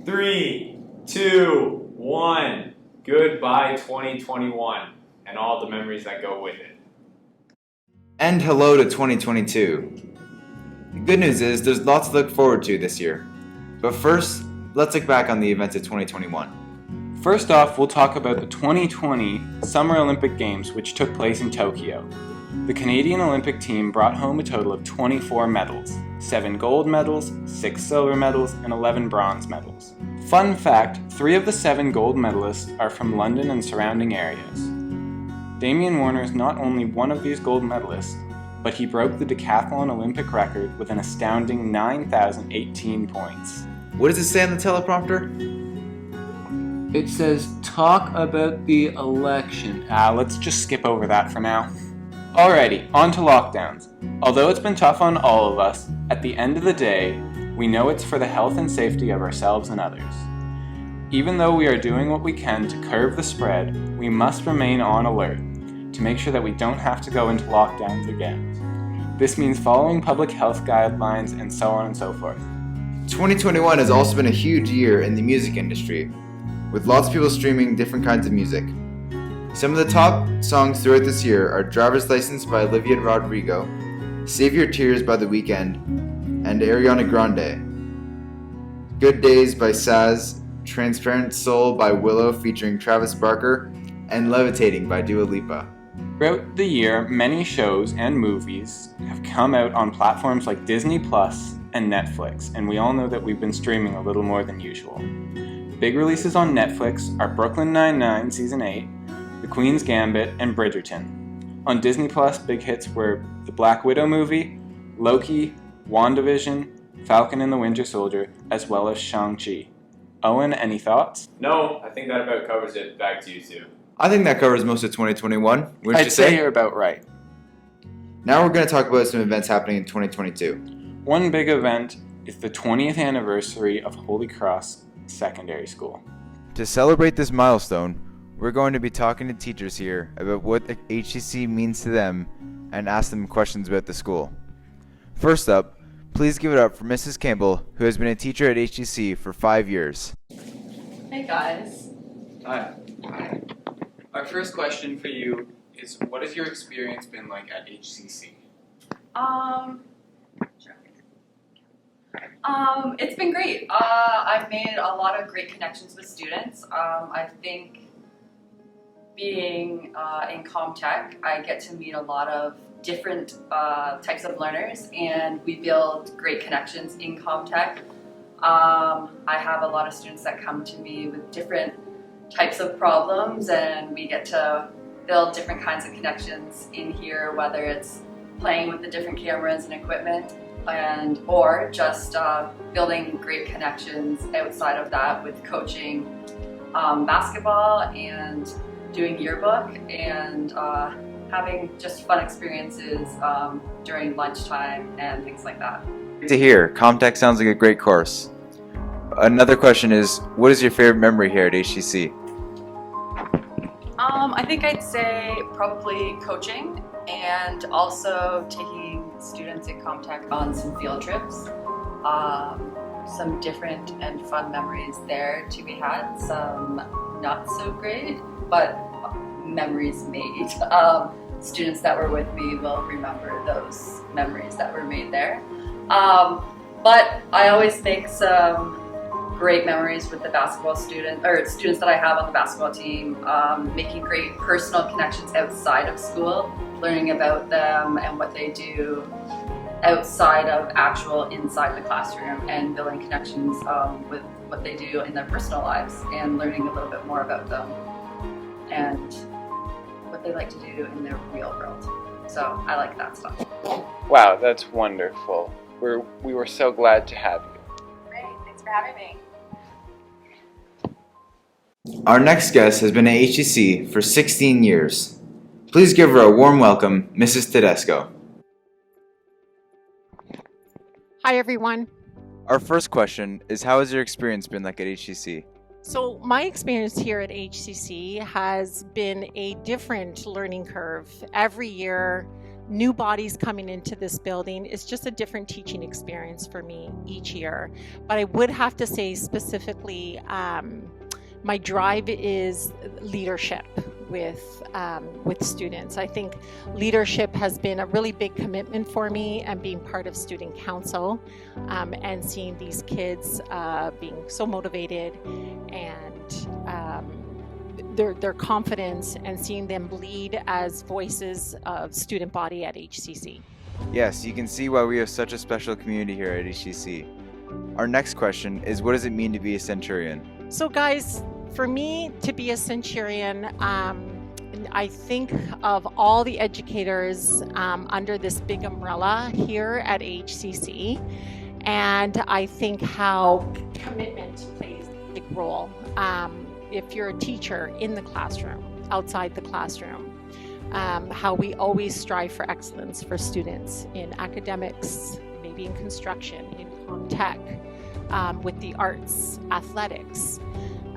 3, 2, 1. Goodbye 2021 and all the memories that go with it. And hello to 2022. The good news is there's lots to look forward to this year. But first, let's look back on the events of 2021. First off, we'll talk about the 2020 Summer Olympic Games, which took place in Tokyo. The Canadian Olympic team brought home a total of 24 medals, 7 gold medals, 6 silver medals, and 11 bronze medals. Fun fact, 3 of the 7 gold medalists are from London and surrounding areas. Damian Warner is not only one of these gold medalists, but he broke the decathlon Olympic record with an astounding 9,018 points. What does it say on the teleprompter? It says, talk about the election. Let's just skip over that for now. Alrighty, on to lockdowns. Although it's been tough on all of us, at the end of the day, we know it's for the health and safety of ourselves and others. Even though we are doing what we can to curb the spread, we must remain on alert to make sure that we don't have to go into lockdowns again. This means following public health guidelines and so on and so forth. 2021 has also been a huge year in the music industry, with lots of people streaming different kinds of music. Some of the top songs throughout this year are Driver's License by Olivia Rodrigo, Save Your Tears by The Weeknd, and Ariana Grande, Good Days by Saz, Transparent Soul by Willow featuring Travis Barker, and Levitating by Dua Lipa. Throughout the year, many shows and movies have come out on platforms like Disney Plus and Netflix, and we all know that we've been streaming a little more than usual. Big releases on Netflix are Brooklyn Nine-Nine Season 8, The Queen's Gambit, and Bridgerton. On Disney Plus, big hits were the Black Widow movie, Loki, WandaVision, Falcon and the Winter Soldier, as well as Shang-Chi. Owen, any thoughts? No, I think that about covers it. Back to you, Sue. I think that covers most of 2021. Wouldn't you I'd say you're about right. Now we're going to talk about some events happening in 2022. One big event is the 20th anniversary of Holy Cross Secondary School. To celebrate this milestone, we're going to be talking to teachers here about what HCC means to them and ask them questions about the school. First up, please give it up for Mrs. Campbell, who has been a teacher at HCC for 5 years. Hey guys. Hi. Our first question for you is, what has your experience been like at HCC? It's been great. I've made a lot of great connections with students. I think being in ComTech, I get to meet a lot of different types of learners, and we build great connections in ComTech. I have a lot of students that come to me with different types of problems, and we get to build different kinds of connections in here, whether it's playing with the different cameras and equipment, or just building great connections outside of that with coaching basketball and doing yearbook and having just fun experiences during lunchtime and things like that. Great to hear. ComTech sounds like a great course. Another question is, what is your favorite memory here at HCC? I think I'd say probably coaching and also taking students at ComTech on some field trips. Some different and fun memories there to be had, some not so great, but memories made. Students that were with me will remember those memories that were made there. But I always make some great memories with the basketball students that I have on the basketball team, making great personal connections outside of school, learning about them and what they do outside of inside the classroom, and building connections with what they do in their personal lives and learning a little bit more about them and what they like to do in their real world. So I like that stuff. Wow, that's wonderful. We were so glad to have you. Great, thanks for having me. Our next guest has been at HCC for 16 years. Please give her a warm welcome, Mrs. Tedesco. Hi, everyone. Our first question is, how has your experience been like at HCC? So my experience here at HCC has been a different learning curve. Every year new bodies coming into this building. It's just a different teaching experience for me each year. But I would have to say specifically, my drive is leadership with students. I think leadership has been a really big commitment for me, and being part of student council and seeing these kids being so motivated and their confidence, and seeing them lead as voices of student body at HCC. Yes, you can see why we have such a special community here at HCC. Our next question is, what does it mean to be a centurion? So guys, for me to be a centurion, I think of all the educators under this big umbrella here at HCC, and I think how commitment plays a big role. If you're a teacher in the classroom, outside the classroom, how we always strive for excellence for students in academics, maybe in construction, in comm tech, with the arts, athletics.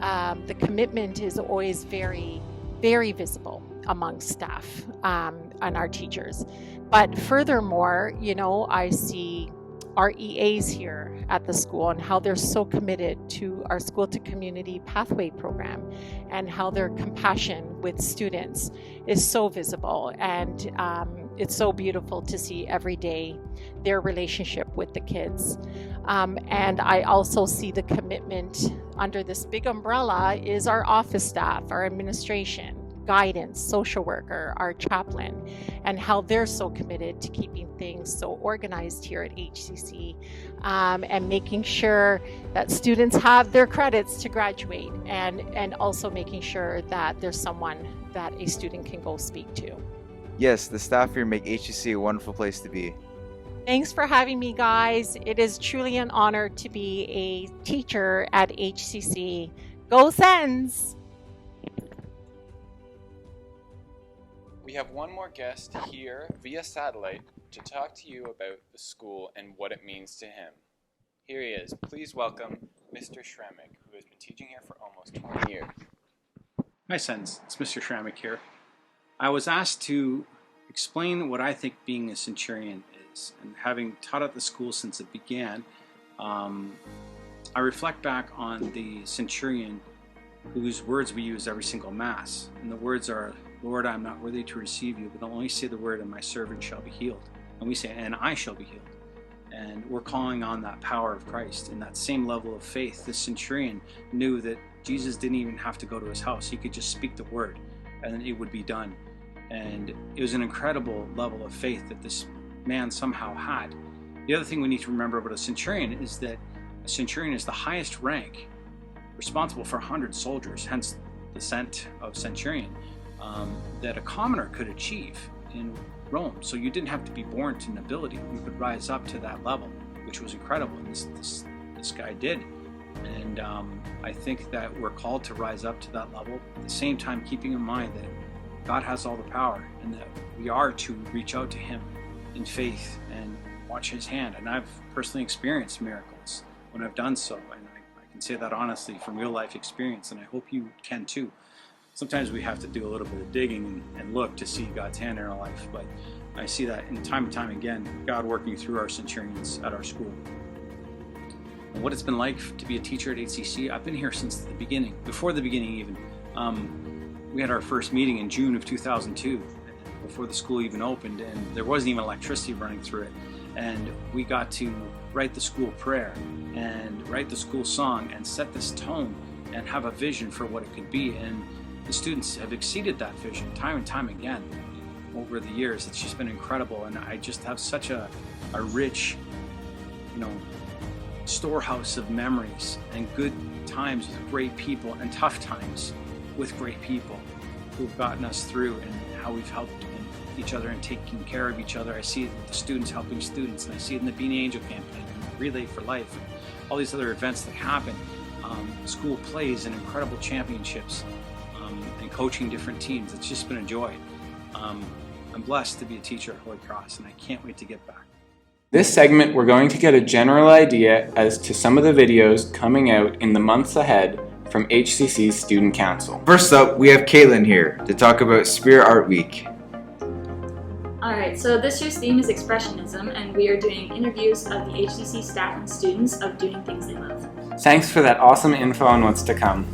The commitment is always very, very visible among staff and our teachers. But furthermore, you know, I see our EAs here at the school and how they're so committed to our school to community pathway program, and how their compassion with students is so visible, and it's so beautiful to see every day their relationship with the kids. And I also see the commitment under this big umbrella is our office staff, our administration, guidance, social worker, our chaplain, and how they're so committed to keeping things so organized here at HCC, and making sure that students have their credits to graduate, and also making sure that there's someone that a student can go speak to. Yes, the staff here make HCC a wonderful place to be. Thanks for having me, guys. It is truly an honor to be a teacher at HCC. Go Sens! We have one more guest here via satellite to talk to you about the school and what it means to him. Here he is. Please welcome Mr. Shremick, who has been teaching here for almost 20 years. Hi, Sens. It's Mr. Shramick here. I was asked to explain what I think being a centurion is, and having taught at the school since it began, I reflect back on the centurion whose words we use every single Mass. And the words are, "Lord, I am not worthy to receive you, but only say the word and my servant shall be healed." And we say, "And I shall be healed." And we're calling on that power of Christ. In that same level of faith, the centurion knew that Jesus didn't even have to go to his house. He could just speak the word and it would be done. And it was an incredible level of faith that this man somehow had. The other thing we need to remember about a centurion is that a centurion is the highest rank, responsible for 100 soldiers, hence the descent of centurion, that a commoner could achieve in Rome. So you didn't have to be born to nobility. You could rise up to that level, which was incredible, and this guy did. And I think that we're called to rise up to that level, at the same time keeping in mind that God has all the power, and that we are to reach out to him in faith and watch his hand. And I've personally experienced miracles when I've done so, and I can say that honestly from real life experience, and I hope you can too. Sometimes we have to do a little bit of digging and look to see God's hand in our life, but I see that in time and time again, God working through our centurions at our school. And what it's been like to be a teacher at HCC, I've been here since the beginning, before the beginning even. We had our first meeting in June of 2002, before the school even opened, and there wasn't even electricity running through it. And we got to write the school prayer and write the school song and set this tone and have a vision for what it could be. And the students have exceeded that vision time and time again over the years. It's just been incredible, and I just have such a rich, storehouse of memories and good times with great people and tough times with great people who've gotten us through, and how we've helped each other and taking care of each other. I see it with the students helping students, and I see it in the Beanie Angel campaign and Relay for Life and all these other events that happen. School plays and incredible championships, and coaching different teams. It's just been a joy. I'm blessed to be a teacher at Holy Cross, and I can't wait to get back. This segment, we're going to get a general idea as to some of the videos coming out in the months ahead from HCC's Student Council. First up, we have Caitlin here to talk about Spirit Art Week. I Alright, so this year's theme is Expressionism, and we are doing interviews of the HCC staff and students of doing things they love. Thanks for that awesome info on what's to come.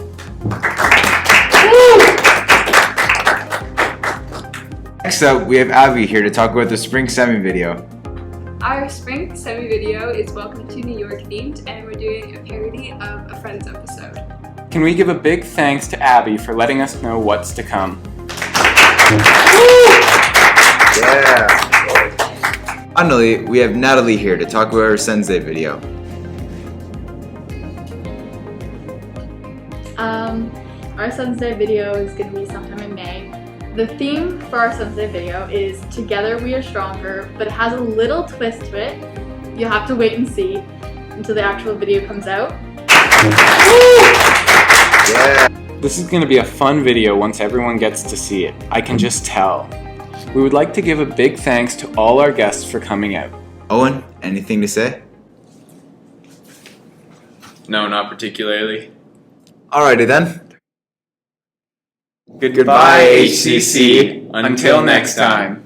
Next up, we have Abby here to talk about the spring semi video. Our spring semi video is Welcome to New York themed, and we're doing a parody of a Friends episode. Can we give a big thanks to Abby for letting us know what's to come? Yeah. Finally, we have Natalie here to talk about her Sensei video. Our Sensei video is going to be sometime in May. The theme for our Sensei video is Together We Are Stronger, but it has a little twist to it. You'll have to wait and see until the actual video comes out. Yeah. This is going to be a fun video once everyone gets to see it. I can just tell. We would like to give a big thanks to all our guests for coming out. Owen, anything to say? No, not particularly. Alrighty then. Goodbye, HCC. Until next time.